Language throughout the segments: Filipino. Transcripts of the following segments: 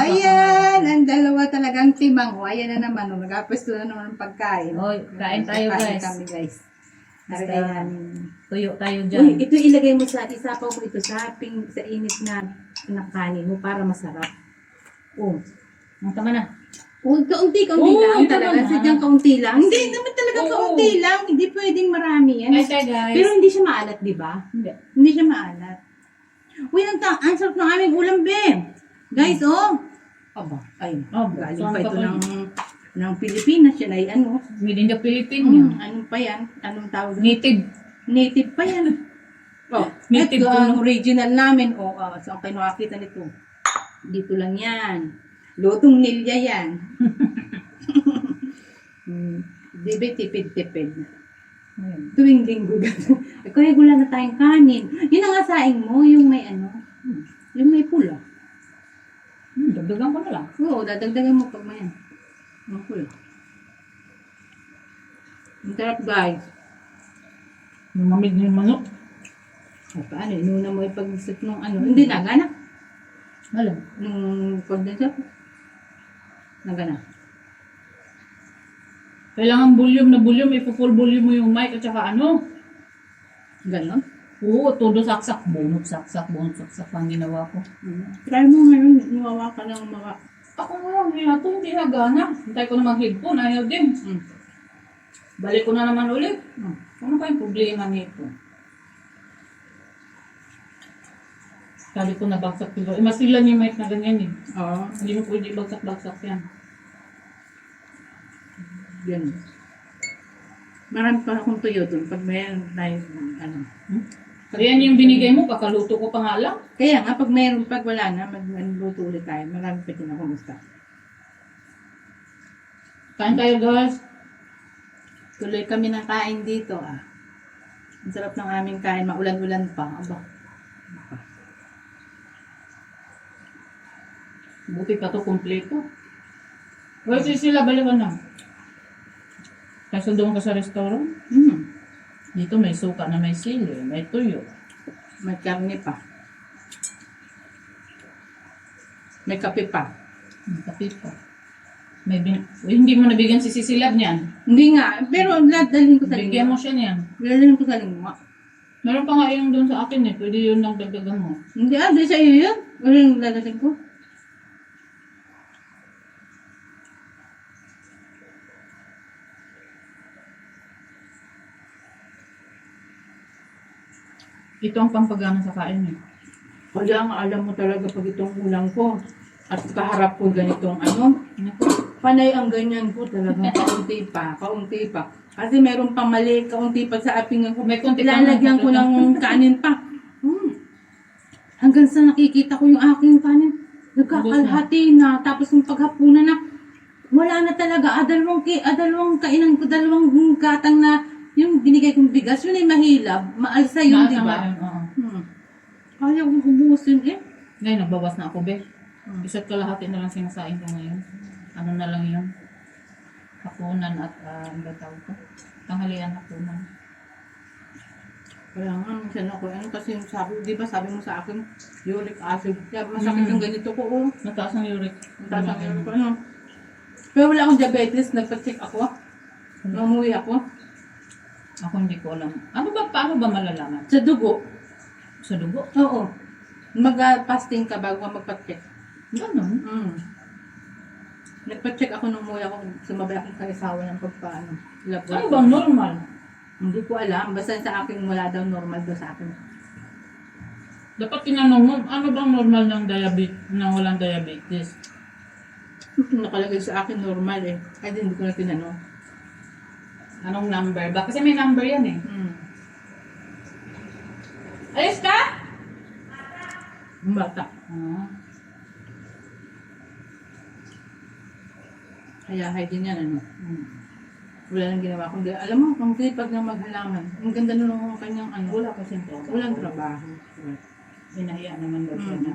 Ayan, ang dalawa talagang timang. O, ayan na naman. Nag-apesto na naman ng pagkain. Oy, kain tayo Kain guys. kami guys. Basta, Ayan. tuyo tayo Uy, dyan. ito ilagay mo sa isapaw mo ito sa init na nakanin mo para masarap. Oh. Ang tama na. Kaunti Oo, lang ito talaga. naman. Sadyang kaunti lang. Hindi naman talaga Oo. kaunti lang. Hindi pwedeng marami yan. Ay, tayo guys. Pero hindi siya maalat, di ba? Hindi. Hindi siya maalat. Uy, ang sarap ng aming ulam, be. Guys, oh. Aba, ayun. Aba, Galing saan pa ka ito pa? ng Pilipinas. Yan ay ano. Made in the Philippines yan. Ano pa yan? Anong tawag? Native. Native pa yan. Oh, Native ito po, ang no? original namin. Oh, saan kayo nakakita nito? Dito lang yan. Lutong nilya yan. Di ba tipid-tipid? Ayun. Tuwing linggo. Kaya gula na tayong kanin. Yun ang asaing mo, yung may ano, yung may pula. Dagdagan ko na lang. Oo, dadagdagan mo pag may ano. Ang pula. Ang sarap guys. Mamamig na yung manok. O paano, inuna mo ipag-isip nung ano. Hindi na, gana. Alam. Nung condenser. Nagana. Kailangan volume, ipo-full volume mo yung mic at saka ano. Ganon. Oo, todo saksak. Bunot saksak ang ginawa ko. Try mo ngayon, niwawa ka ng mga... Ako nga, hindi na gana. Hintay ko na mag-headphone, ayaw din. Balik ko na naman ulit. Ano pa yung problema nito? Sabi ko na bagsak ko. Masilan yung mic na ganyan eh. Oo. Hindi mo pwede bagsak-bagsak yan. Yan. Marami pa akong tuyo doon pag mayroon tayo ano. Ayan yung binigay mo, pakaluto ko pa nga lang. Kaya nga, pag wala na, magluto ulit tayo. Marami pa din akong gusto. Kain tayo guys. Tuloy kami ng kain dito Ang sarap ng aming kain, maulan-ulan pa. Aba. Buti pa to kompleto. Well, sila balikan na. Kasi doon ka sa restaurant. Dito may suka na may sili, may tuyo. May karne pa. May kape pa. May kape pa. Hindi mo nabigyan si Sisilab niyan. Hindi nga, pero dalhin ko sa Bigyan mo lingwa. siya niyan. Dalhin ko sa lingwa. Meron pa nga yung doon sa akin eh. Pwede yun lang dagdagan mo. Hindi di sa iyo yun. Wala yung lalasin ko. Ito ang pampagana sa kain eh. Kaya nga, alam mo talaga pag itong ulang ko at kaharap ko ganitong Naku. panay ang ganyan ko talagang kaunti pa. Kasi meron pang mali, kaunti pa sa apingan ko. May konti pa Ilalagyan ko ng kanin pa. Hanggang sa nakikita ko yung aking kanin. Nagkakalhati na. Tapos yung paghapunan na, wala na talaga. Dalawang kainan ko, dalawang gatang na yung binigay kong bigas. Yun ay mahilab. Maalsa yun, di ba? Kaya kong ubusin eh. Ngayon, nagbawas na ako, be. Isa't kalahati na lang sinasain ko ngayon. Ano na lang yun? Hapunan at, ang tawag ko? Tanghalian hapunan. Kaya nga, minsan ako, kasi yung di ba sabi mo sa akin, uric acid. Kaya masakit yung ganito ko, Mataas ang uric. Mataas ang uric ko, Pero wala akong diabetes, nagpa-check ako. Namuwi ako. Ako hindi ko alam. Paano ba malalaman? Sa dugo. Sa dugo? Oo. Mag-fasting ka bago ka magpa-check. Ganon. Nagpa-check ako nung umuwi ako, sumabay akong kaisawa ng pagpaano. Ano bang normal? Hindi ko alam. Basta sa akin, wala daw normal daw sa akin. Dapat tinanong mo, ano bang normal ng diabetes, ng walang diabetes? Nakalagay sa akin normal eh. Ay, hindi ko na tinanong. Anong number ba? Kasi may number yan eh. Alis ka? Ang bata. Kaya hygiene yan, Wala nang ginawa. Kundi, alam mo, kung sipag ng maghalaman. Ang ganda nung kanyang Wala kasing trabaho. Walang trabaho. Inahiya naman daw siya na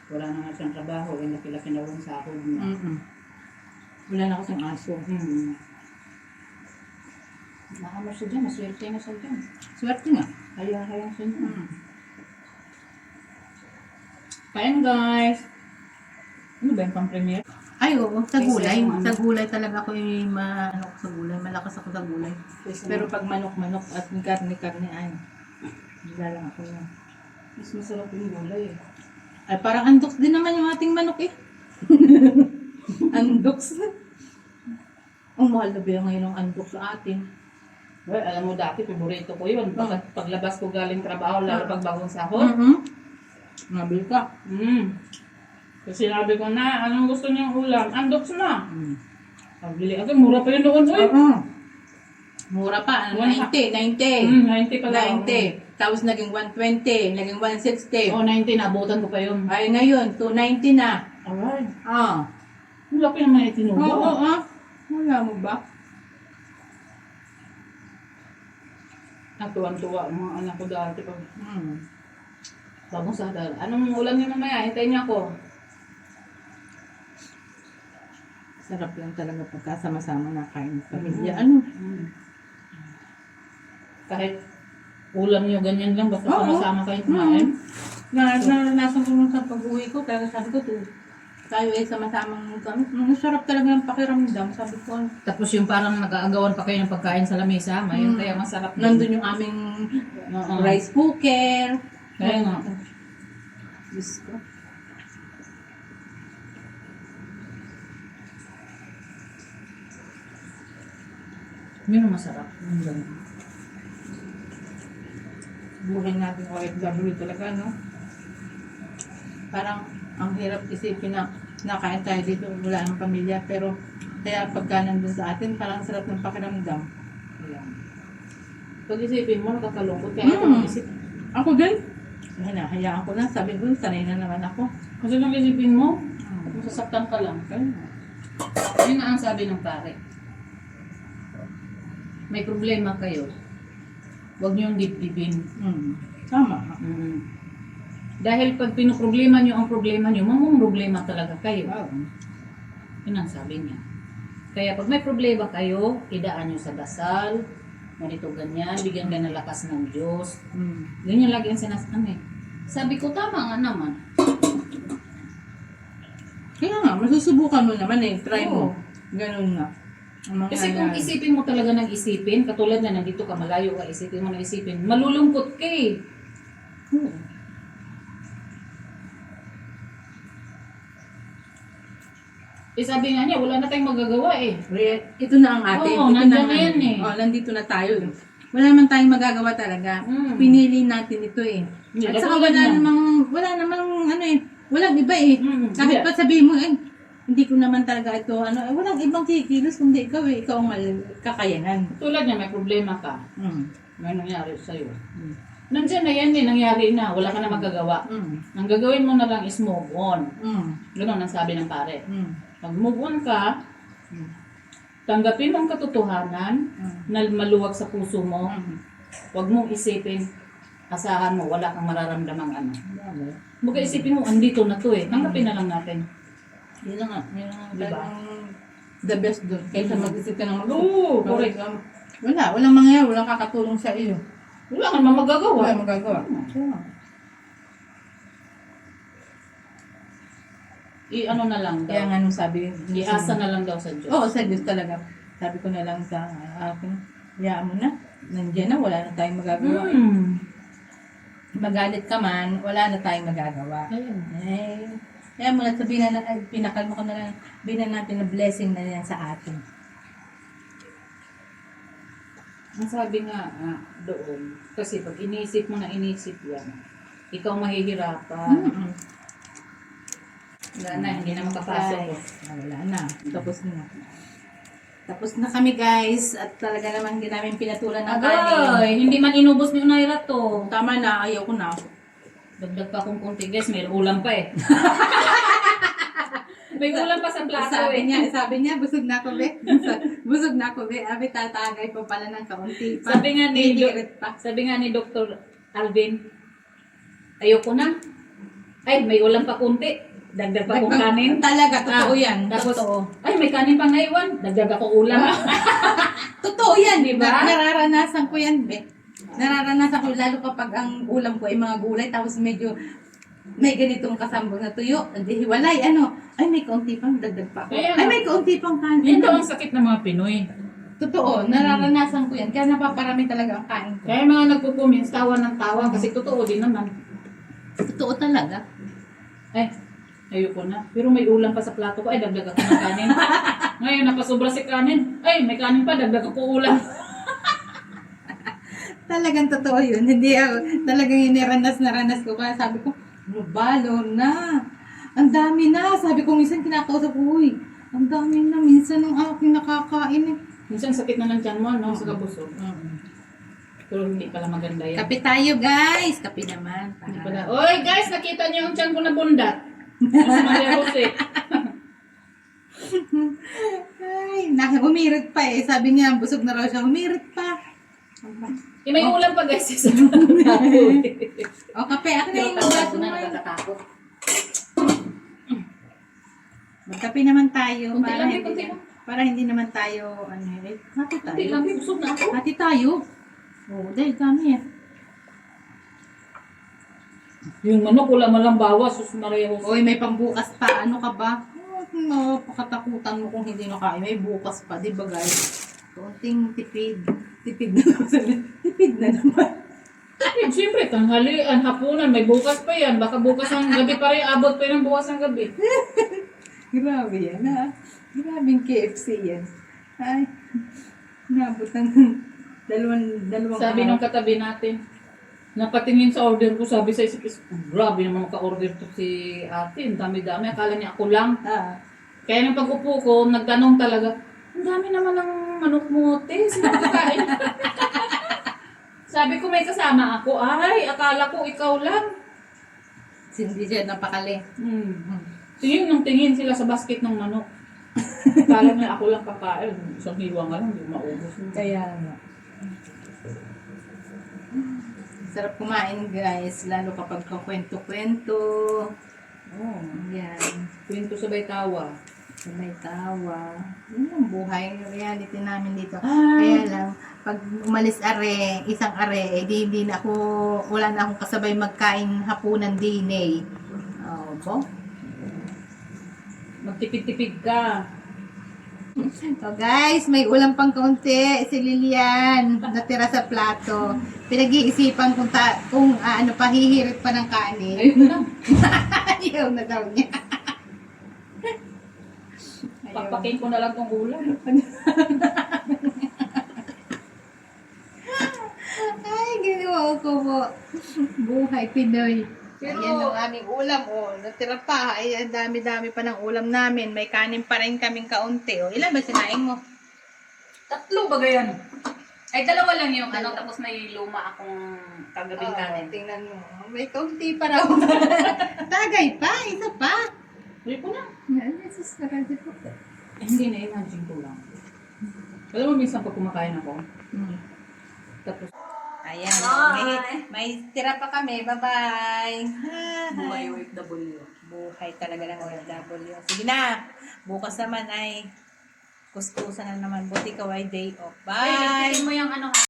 wala na nga siyang trabaho. Laki-laki na rin sa ako. Wala na kasing aso. Nakama siya dyan. Maswerte na siya dyan. Swerte nga. Hayang siya. Kain guys. Ano ba yung pang-premiere? Ay, oo, sa Kasi gulay. yung ano- Sa gulay talaga ako yung ano ko sa gulay. Malakas ako sa gulay. Pero pag manok-manok at karne-karne, ay, wala lang ako yan. mas masarap yung gulay eh. Ay, parang andoks din naman yung ating manok eh. Andoks. Ang mahal na ba ngayon ng andoks sa atin? Well, alam mo dati, paborito ko yun. Paglabas ko galing trabaho, lalo pag bagong sahod. Nabil ka. Kasi sinabi ko na, anong gusto niyang ulam? Andoks na. Pabili ako, mura pa yun noon. Uy. Mura pa. Ano, 90. 90 90. pala. 90. Tapos naging 120. Naging 160. O, 90, naabutan ko pa yun. Ay, ngayon, 290 na. Alright. Ah. Ang laki naman itinubo. Oo. Wala mo ba? Natuwan-tuwa ang mga anak ko dati. Bagong sahod. Anong ulam niyo mamaya? Hintayin niyo ako. Sarap lang talaga pagkasama-sama na kain sa pamilya. Ano? Kahit ulam niyo ganyan lang, basta Oo. sama-sama kayo kumain. Naranasan ko nung sa pag-uwi ko, talaga sabi ko, tayo ay sama-samang kami. Masarap talaga ng pakiramdam, sabi ko. Tapos yung parang nag-aagawan pa kayo ng pagkain sa lamesa, ngayon kaya masarap. Nandun yung aming rice cooker. Kaya nga. Diyos ko. Yun ang masarap. Yung ganun. Buhay natin OFW talaga, no? Parang ang hirap isipin na nakain tayo dito, wala ng pamilya, pero kaya pagka nandun sa atin, parang sarap ng pakiramdam. Ayan. Pag isipin mo, nakakalungkot kaya ako mag-isip. Ako din. Hinahayaan ko na, sabi ko, sanay na naman ako. Kasi nung isipin mo, masasaktan ka lang. Kaya yun nga ang sabi ng pare. May problema kayo. Huwag niyong dibdibin. Tama. Dahil pag pinoproblema niyo ang problema niyo, problema talaga kayo. Wow. Yun ang sabi niya. Kaya pag may problema kayo, idaan niyo sa dasal, ganito ganyan, bigyan ka ng lakas ng Diyos. Ganyan lagi ang sinasabi. Sabi ko, tama nga naman. Kaya nga, masusubukan mo naman eh. Try Oo. mo. Ganun nga. Ang mga Kasi kung isipin mo talaga ng isipin, katulad na nandito ka, malayo ka, isipin mo ng isipin, malulungkot ka eh. Eh sabi nga niya, wala na tayong magagawa eh. Ito na ang atin. Oo, Ito nandiyan na na yan eh. nandito na tayo. Wala naman tayong magagawa talaga. Pinili natin ito eh. Yeah, At saka katulad niyan. wala namang ano eh, walang iba eh. Kahit pa sabihin mo eh, hindi ko naman talaga ito, walang ibang kikilos kundi ikaw eh, ikaw ang kakayanan. Tulad niya, may problema ka. May nangyari sa'yo. Nandiyan na yan eh, nangyari na. Wala ka na magagawa. Ang gagawin mo na lang is move on. Ganun ang sabi ng pare. Pag move on ka, tanggapin mo ang katotohanan na maluwag sa puso mo. Huwag mong isipin, asahan mo, wala kang mararamdamang ano. Huwag isipin mo, andito na to eh. Tanggapin na lang natin. Yun na nga. Yun ang Diba? talagang the best doon. Kaysa mag-isip ka ng Oo, correct. Walang mangyayari, walang kakatulong sa iyo. Wala ka naman magagawa. Wala magagawa. I-ano na lang daw. Kaya nga nung sabi, I-asa na lang daw sa Diyos. Oo, sa Diyos talaga. Sabi ko na lang sa akin, hayaan mo na. Nandiyan na, wala na tayong magagawa. Magalit ka man, wala na tayong magagawa. Ayun. Kaya mo na sabihin na, pinakalma ko na lang, binan natin na blessing na yan sa atin. Ang sabi nga doon, kasi pag inisip mo na inisip yan, ikaw mahihirapan. Wala na, hindi na makapasok. Wala na. Tapos na. Tapos na kami guys. At talaga naman hindi namin pinatulan ng kanin. Agay, hindi man inubos ni Unaira to. Tama na, ayaw ko na. Dagdag pa akong konti guys, may ulam pa eh. May ulam pa sa plato eh. Sabi niya, busog na ako be. Busog na ako be. Abi, tatagay pa pala ng kaunti pa. Sabi nga ni, Hihirit pa. Dr. Alvin, ayoko na. Ay, may ulam pa konti. Dagdag pa akong kanin. Talaga, totoo yan. Tapos, Totoo. ay, may kanin pa ngaywan. Dagdag ako ulam. Totoo yan, Diba? Nararanasan ko yan, be. Nararanasan ko lalo kapag ang ulam ko ay mga gulay tapos medyo may ganitong kasambog na tuyo. Hindi hiwalay. Ano? Ay, may kaunti pang dagdag pa ako. Kaya Ay, nga. may kaunti pang kanin. Yan daw ang sakit ng mga Pinoy. Totoo, nararanasan ko yan. Kaya napaparami talaga ang kain ko. Kaya mga nagpo-comments, tawa ng tawa kasi totoo din naman. Totoo talaga. Ay, ayoko na. Pero may ulam pa sa plato ko, ay dagdag ako ng kanin. Ngayon, napasobra si kanin. Ay, may kanin pa, dagdag ako ulam. Talagang totoo yun. Hindi ako, talagang iniranas na ranas ko. Kaya sabi ko, balo na. Ang dami na. Sabi ko, minsan kinakausap ko, uy, ang dami na. Minsan ang aking nakakain eh. Minsan sakit na ng tiyan mo, no? Sa kabusog. Pero hindi pala maganda yan. Kape tayo, guys. Kape naman. Hindi pala. Oy, guys, nakita niyo yung tiyan ko na bundat. Sa Maria Jose. Ay, umirit pa eh. Sabi niya, busog na raw siya. Umirit pa. Eh, may ulam pa, guys. Sa plato. O, kape. Ako na yung Pero baso na mo. nakakatakot. Magkape naman tayo. Kunti lang, kunti lang. Para hindi naman tayo, ano eh. Hati Hindi tayo. lang, busog na ako. Hati tayo. Oo, dahil dami eh. Yung manok, wala man lang bawas. Sus Maria Jose. Oy, may pambukas pa. Ano ka ba? Pakatakutan mo kung hindi nakain. May bukas pa, di ba guys? Kunting tipid. Tipid na naman. Tipid na naman. Eh, siyempre, tanghalian, hapunan, may bukas pa yan. Baka bukas ang gabi pa rin, abot pa rin ang bukas ng gabi. Grabe yan ha. Grabing KFC yan. Ay, nabot ng dalawang Sabi araw. nung katabi natin, napatingin sa order ko, sabi sa isip, grabe naman maka-order to si ate. Ang dami-dami, akala niya ako lang. Ah, Kaya nung pag-upo ko, nagtanong talaga, ang dami naman ng manok mo, te. Sino kakain? Sabi ko, may kasama ako. Ay, akala ko ikaw lang. hindi siya napakali. Tingin ng tingin sila sa basket ng manok. Akala niya ako lang kakain. Isang hiwa nga lang, hindi maubos. Kaya nga. Sarap kumain guys, lalo kapag kakwento-kwento. Oh, yan. Kwento sabay tawa. May tawa. Yun ang buhay, reality namin dito. Ay. Kaya lang, pag umalis isang are, hindi na ako, wala na akong kasabay magkain hapunan din eh. Oh, po? Magtipid-tipid ka. So guys, may ulam pang kaunti si Lilian natira sa plato. Pinag-iisipan kung ano pa hihirit pa ng kanin. Ayun na. Ayaw na daw niya. Pakpakin ko na lang tong ulam. Ay, ginawa ko po. Buhay Pinoy. Pero- Ayan ang aming ulam. Oh, natira pa. Ay, ang dami-dami pa ng ulam namin. May kanin pa rin kaming kaunti. Oh, ilan ba sinaing mo? 3 ba yan? Ay, dalawa lang yung ano, tapos may luma akong kagabing kanin. Tingnan mo. May kaunti pa raw. Tagay pa. Isa pa. Uy ko na. Yan, Jesus, nakasi po. Hindi na, imagine ko lang. Alam mo, minsan pag kumakain ako, tapos, Ayan. Bye. May tira pa kami. Bye-bye. Buhay OFW. Buhay talaga ng OFW. Sige na. Bukas naman ay kuskusan na naman. Buti ka ay day off. Ay, Bye. mo yung ano ha.